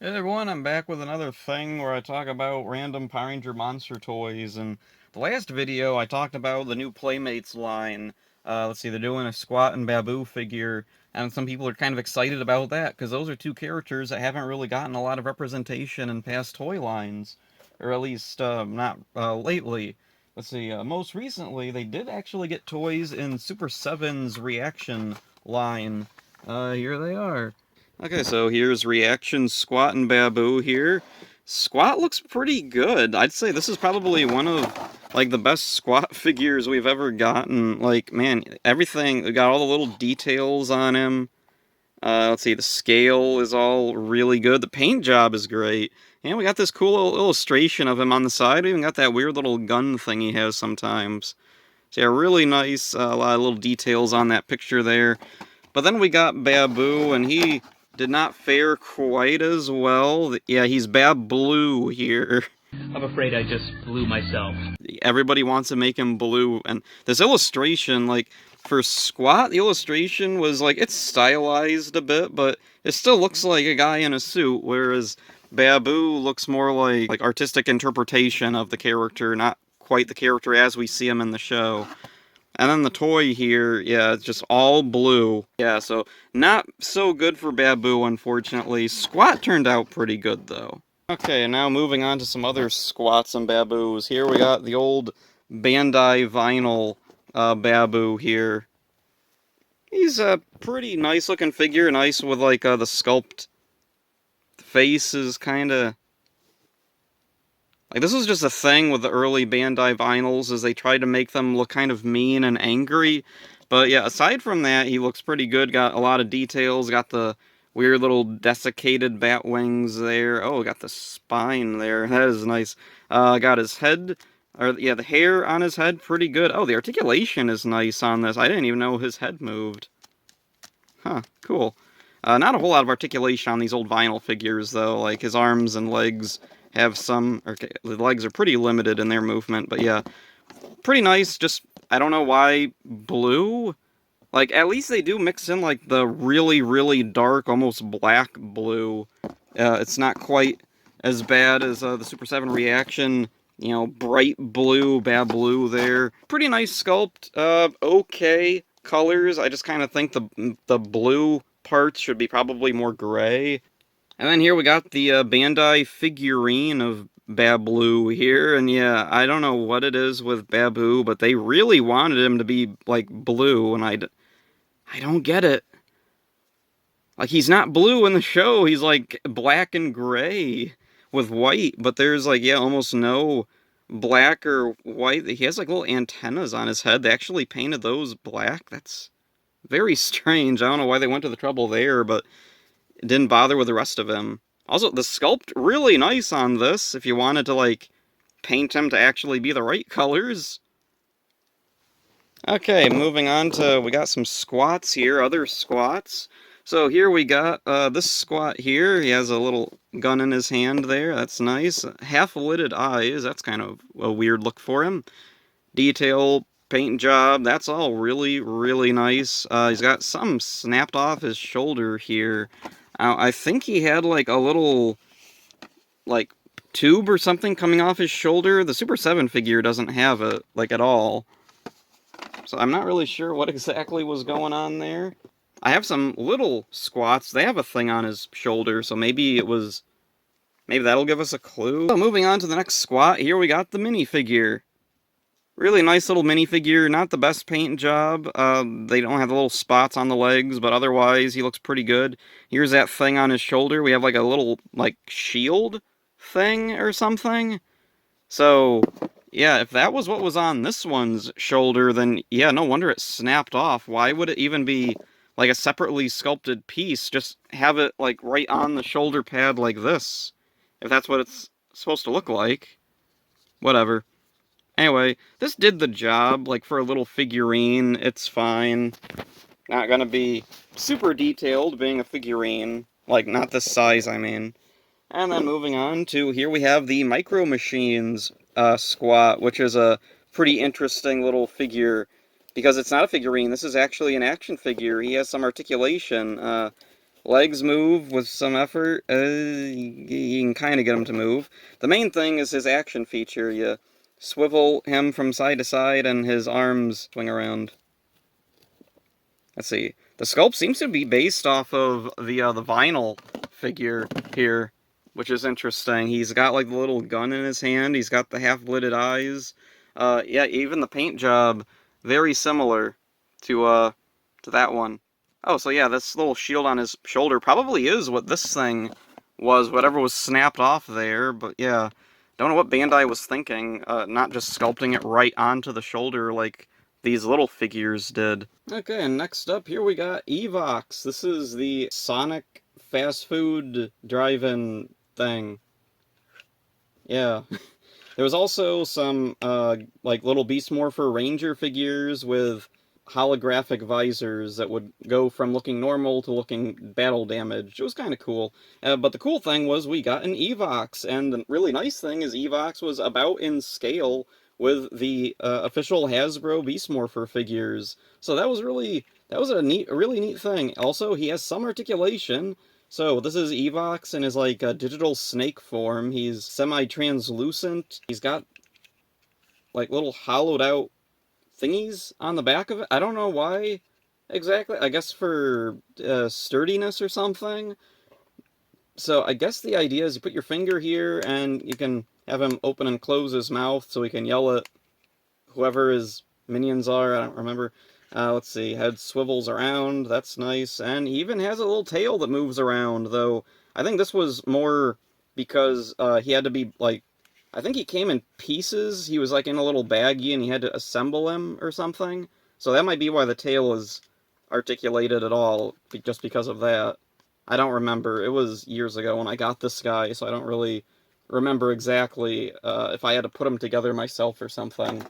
Hey everyone, I'm back with another thing where I talk about random Power Ranger monster toys. And the last video I talked about the new Playmates line. Let's see, they're doing a Squat and Babu figure, and some people are kind of excited about that because those are two characters that haven't really gotten a lot of representation in past toy lines, or at least not lately. Let's see, most recently they did actually get toys in Super 7's Reaction line. Here they are. Okay, so here's Reaction Squat and Babu here. Squat looks pretty good. I'd say this is probably one of, like, the best Squat figures we've ever gotten. Like, man, everything, we got all the little details on him. Let's see, the scale is all really good. The paint job is great. And we got this cool little illustration of him on the side. We even got that weird little gun thing he has sometimes. So yeah, really nice, a lot of little details on that picture there. But then we got Babu, and he did not fare quite as well. Yeah, he's Bab Blue here. I'm afraid I just blew myself. Everybody wants to make him blue, and this illustration, like, for Squat, the illustration was, like, it's stylized a bit, but it still looks like a guy in a suit, whereas Babu looks more like artistic interpretation of the character, not quite the character as we see him in the show. And then the toy here, yeah, it's just all blue. Yeah, so not so good for Babu, unfortunately. Squat turned out pretty good, though. Okay, now moving on to some other Squats and Babus. Here we got the old Bandai vinyl Babu here. He's a pretty nice looking figure, nice with like the sculpt. The face is kind of... Like, this was just a thing with the early Bandai vinyls, is they tried to make them look kind of mean and angry. But yeah, aside from that, he looks pretty good. Got a lot of details. Got the weird little desiccated bat wings there. Oh, got the spine there. That is nice. Got his head, or yeah, the hair on his head, pretty good. Oh, the articulation is nice on this. I didn't even know his head moved. Huh, cool. Not a whole lot of articulation on these old vinyl figures, though. Like, his arms and legs have some... Okay, the legs are pretty limited in their movement, but yeah. Pretty nice, just... I don't know why blue? Like, at least they do mix in, like, the really, really dark, almost black blue. It's not quite as bad as the Super 7 Reaction, you know, bright blue, bad blue there. Pretty nice sculpt. Okay colors. I just kind of think the blue parts should be probably more gray. And then here we got the Bandai figurine of Babu here, and yeah, I don't know what it is with Babu, but they really wanted him to be, like, blue, and I don't get it. Like, he's not blue in the show, he's, like, black and gray with white, but there's, like, yeah, almost no black or white. He has, like, little antennas on his head. They actually painted those black. That's very strange. I don't know why they went to the trouble there, but it didn't bother with the rest of him. Also, the sculpt, really nice on this, if you wanted to, like, paint him to actually be the right colors. Okay, moving on to, we got some Squats here, other Squats. So here we got this Squat here. He has a little gun in his hand there. That's nice. Half-lidded eyes. That's kind of a weird look for him. Detail, paint job. That's all really, really nice. He's got something snapped off his shoulder here. I think he had, like, a little, like, tube or something coming off his shoulder. The Super 7 figure doesn't have it, like, at all. So I'm not really sure what exactly was going on there. I have some little Squats. They have a thing on his shoulder, so maybe it was... Maybe that'll give us a clue. So moving on to the next Squat, here we got the minifigure. Really nice little minifigure, not the best paint job. They don't have the little spots on the legs, but otherwise he looks pretty good. Here's that thing on his shoulder. We have like a little, like, shield thing or something. So, yeah, if that was what was on this one's shoulder, then yeah, no wonder it snapped off. Why would it even be like a separately sculpted piece? Just have it like right on the shoulder pad like this, if that's what it's supposed to look like. Whatever. Anyway, this did the job, like, for a little figurine. It's fine. Not gonna be super detailed, being a figurine. Like, not this size, I mean. And then moving on to, here we have the Micro Machines Squat, which is a pretty interesting little figure, because it's not a figurine, this is actually an action figure. He has some articulation. Legs move with some effort. You can kind of get him to move. The main thing is his action feature. You swivel him from side to side and his arms swing around. Let's see. The sculpt seems to be based off of the vinyl figure here, which is interesting. He's got like the little gun in his hand. He's got the half-lidded eyes. Yeah, even the paint job, very similar to that one. Oh, so yeah, this little shield on his shoulder probably is what this thing was, whatever was snapped off there, but yeah. Don't know what Bandai was thinking, not just sculpting it right onto the shoulder like these little figures did. Okay, and next up here we got Evox. This is the Sonic fast food drive-in thing. Yeah. There was also some, like, little Beast Morpher Ranger figures with holographic visors that would go from looking normal to looking battle damaged. It was kind of cool. But the cool thing was we got an Evox, and the really nice thing is Evox was about in scale with the official Hasbro Beast Morpher figures. So that was a really neat thing. Also, he has some articulation. So this is Evox in his like digital snake form. He's semi-translucent. He's got like little hollowed out thingies on the back of it. I don't know why exactly. I guess for sturdiness or something. So I guess the idea is you put your finger here and you can have him open and close his mouth so he can yell at whoever his minions are. I don't remember. Let's see. Head swivels around. That's nice. And he even has a little tail that moves around, though I think this was more because he had to be, like, I think he came in pieces. He was, like, in a little baggie and he had to assemble him or something. So that might be why the tail is articulated at all, just because of that. I don't remember. It was years ago when I got this guy, so I don't really remember exactly if I had to put them together myself or something.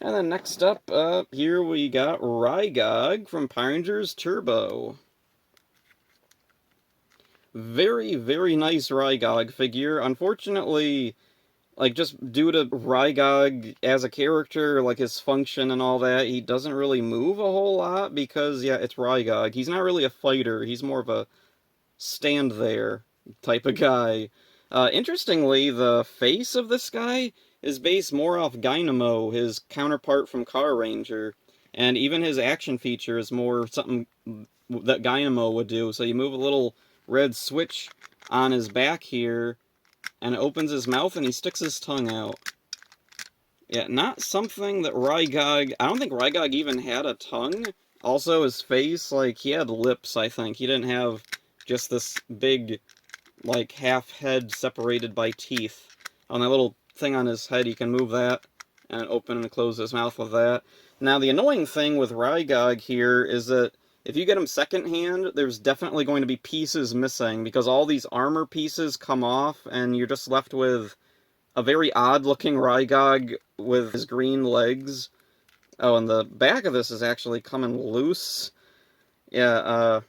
And then next up, here we got Rygog from Power Rangers Turbo. Very, very nice Rygog figure. Unfortunately, like, just due to Rygog as a character, like, his function and all that, he doesn't really move a whole lot because, yeah, it's Rygog. He's not really a fighter. He's more of a stand there type of guy. Interestingly, the face of this guy is based more off Dynamo, his counterpart from Car Ranger, and even his action feature is more something that Dynamo would do. So you move a little red switch on his back here, and it opens his mouth and he sticks his tongue out. Yeah, not something that Rygog... I don't think Rygog even had a tongue. Also, his face, like, he had lips, I think. He didn't have just this big, like, half head separated by teeth. On that little thing on his head, you can move that and open and close his mouth with that. Now, the annoying thing with Rygog here is that if you get him secondhand, there's definitely going to be pieces missing, because all these armor pieces come off, and you're just left with a very odd-looking Rygog with his green legs. Oh, and the back of this is actually coming loose. Yeah,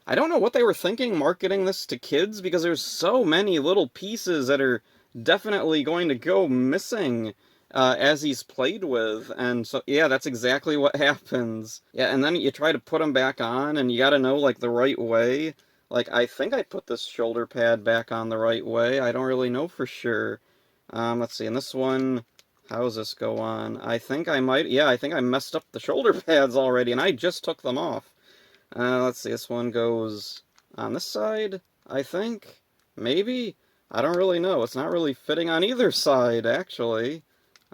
I don't know what they were thinking marketing this to kids, because there's so many little pieces that are definitely going to go missing as he's played with, and so, yeah, that's exactly what happens. Yeah, and then you try to put him back on, and you gotta know, like, the right way. Like, I think I put this shoulder pad back on the right way. I don't really know for sure. Let's see, and this one, how does this go on? I think I might, yeah, I think I messed up the shoulder pads already, and I just took them off. Let's see, this one goes on this side, I think? Maybe? I don't really know. It's not really fitting on either side, actually.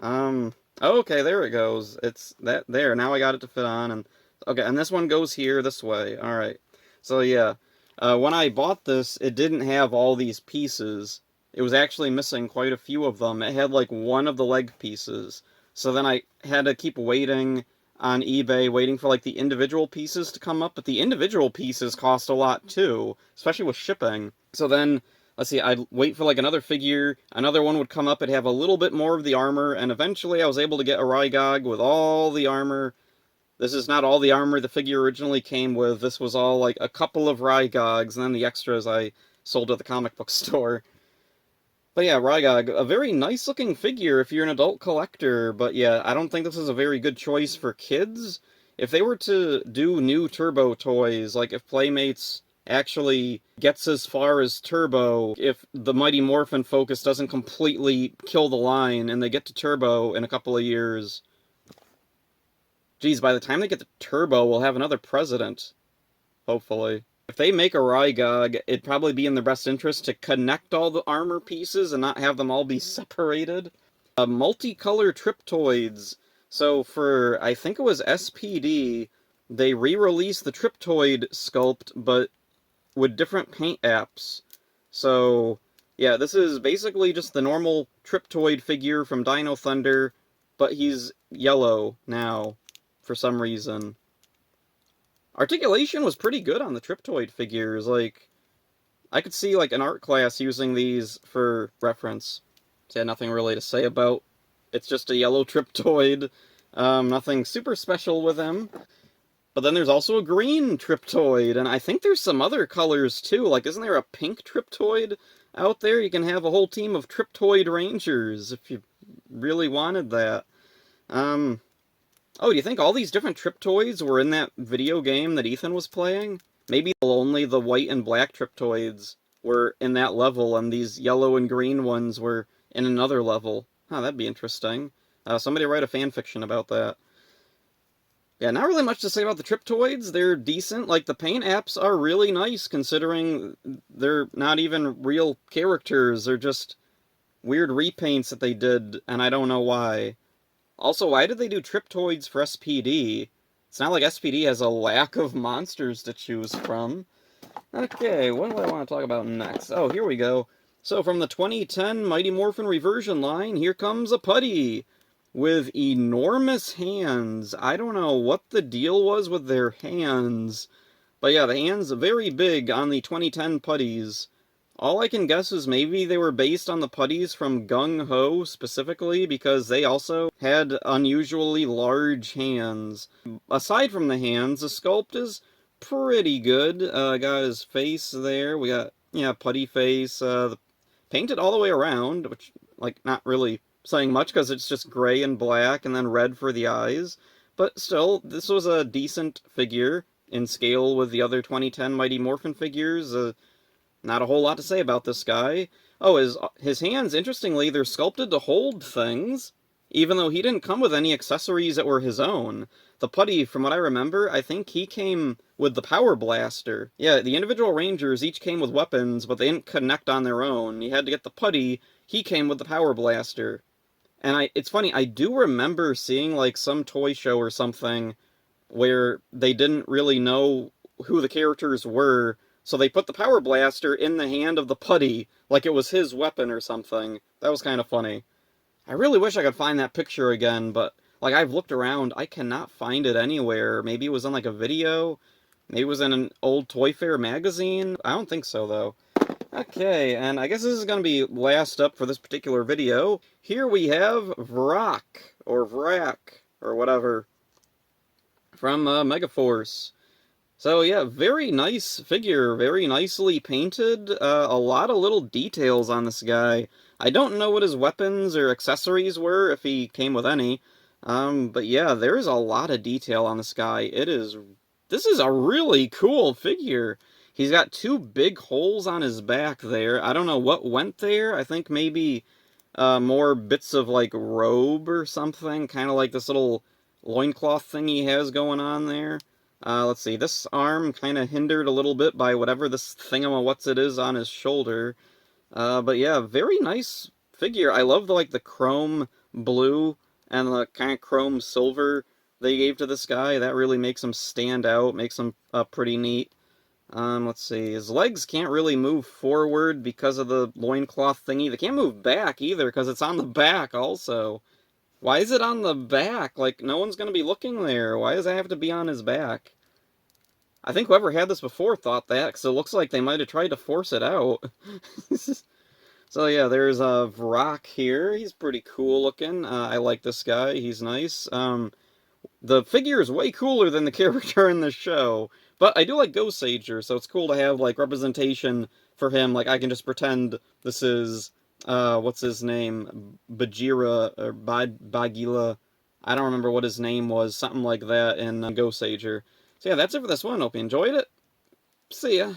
Okay, there it goes. It's that there. Now I got it to fit on, and okay, and this one goes here this way. All right. So yeah, when I bought this, it didn't have all these pieces. It was actually missing quite a few of them. It had like one of the leg pieces. So then I had to keep waiting on eBay, waiting for like the individual pieces to come up, but the individual pieces cost a lot too, especially with shipping. So then, let's see, I'd wait for like another figure, another one would come up, it'd have a little bit more of the armor, and eventually I was able to get a Rygog with all the armor. This is not all the armor the figure originally came with. This was all like a couple of Rygogs, and then the extras I sold at the comic book store. But yeah, Rygog, a very nice looking figure if you're an adult collector, but yeah, I don't think this is a very good choice for kids. If they were to do new Turbo toys, like if Playmates actually gets as far as Turbo if the Mighty Morphin focus doesn't completely kill the line and they get to Turbo in a couple of years. Geez, by the time they get to Turbo, we'll have another president. Hopefully. If they make a Rygog, it'd probably be in their best interest to connect all the armor pieces and not have them all be separated. Multicolor Triptoids. So for, I think it was SPD, they re-released the Triptoid sculpt, but with different paint apps. So, yeah, this is basically just the normal Triptoid figure from Dino Thunder, but he's yellow now, for some reason. Articulation was pretty good on the Triptoid figures, like, I could see, like, an art class using these for reference. So, yeah, nothing really to say about. It's just a yellow Triptoid. Nothing super special with him. But then there's also a green Triptoid, and I think there's some other colors, too. Like, isn't there a pink Triptoid out there? You can have a whole team of Triptoid Rangers, if you really wanted that. Oh, do you think all these different Triptoids were in that video game that Ethan was playing? Maybe only the white and black Triptoids were in that level, and these yellow and green ones were in another level. Huh, that'd be interesting. Somebody write a fanfiction about that. Yeah, not really much to say about the Triptoids. They're decent. Like, the paint apps are really nice, considering they're not even real characters. They're just weird repaints that they did, and I don't know why. Also, why did they do Triptoids for SPD? It's not like SPD has a lack of monsters to choose from. Okay, what do I want to talk about next? Oh, here we go. So, from the 2010 Mighty Morphin Reversion line, here comes a Putty with enormous hands. I don't know what the deal was with their hands. But yeah, the hands are very big on the 2010 Putties. All I can guess is maybe they were based on the Putties from Gung Ho specifically, because they also had unusually large hands. Aside from the hands, the sculpt is pretty good. Got his face there. We got, yeah, Putty face. Painted all the way around, which, like, not really saying much because it's just gray and black and then red for the eyes. But still, this was a decent figure in scale with the other 2010 Mighty Morphin figures. Not a whole lot to say about this guy. Oh, his hands, interestingly, they're sculpted to hold things, even though he didn't come with any accessories that were his own. The Putty, from what I remember, I think he came with the Power Blaster. Yeah, the individual Rangers each came with weapons, but they didn't connect on their own. You had to get the Putty, he came with the Power Blaster. And it's funny, I do remember seeing, like, some toy show or something where they didn't really know who the characters were, so they put the Power Blaster in the hand of the Putty, like it was his weapon or something. That was kind of funny. I really wish I could find that picture again, but, like, I've looked around, I cannot find it anywhere. Maybe it was on, like, a video? Maybe it was in an old Toy Fair magazine? I don't think so, though. Okay, and I guess this is going to be last up for this particular video. Here we have Vrak, or whatever, from Megaforce. So yeah, very nice figure, very nicely painted, a lot of little details on this guy. I don't know what his weapons or accessories were, if he came with any, but yeah, there's a lot of detail on this guy. This is a really cool figure. He's got two big holes on his back there. I don't know what went there. I think maybe more bits of, like, robe or something, kind of like this little loincloth thing he has going on there. Let's see, this arm kind of hindered a little bit by whatever this thingamawhat's-it is on his shoulder. But yeah, very nice figure. I love the chrome blue and the kind of chrome silver they gave to this guy. That really makes him stand out, makes him pretty neat. Let's see, his legs can't really move forward because of the loincloth thingy. They can't move back either because it's on the back also. Why is it on the back? Like, no one's going to be looking there. Why does it have to be on his back? I think whoever had this before thought that, because it looks like they might have tried to force it out. So yeah, there's Vrak here. He's pretty cool looking. I like this guy. He's nice. The figure is way cooler than the character in the show. But I do like Ghost Sager, so it's cool to have, like, representation for him. Like, I can just pretend this is, what's his name? Bajira, or Bagila. I don't remember what his name was. Something like that in Ghost Sager. So yeah, that's it for this one. Hope you enjoyed it. See ya.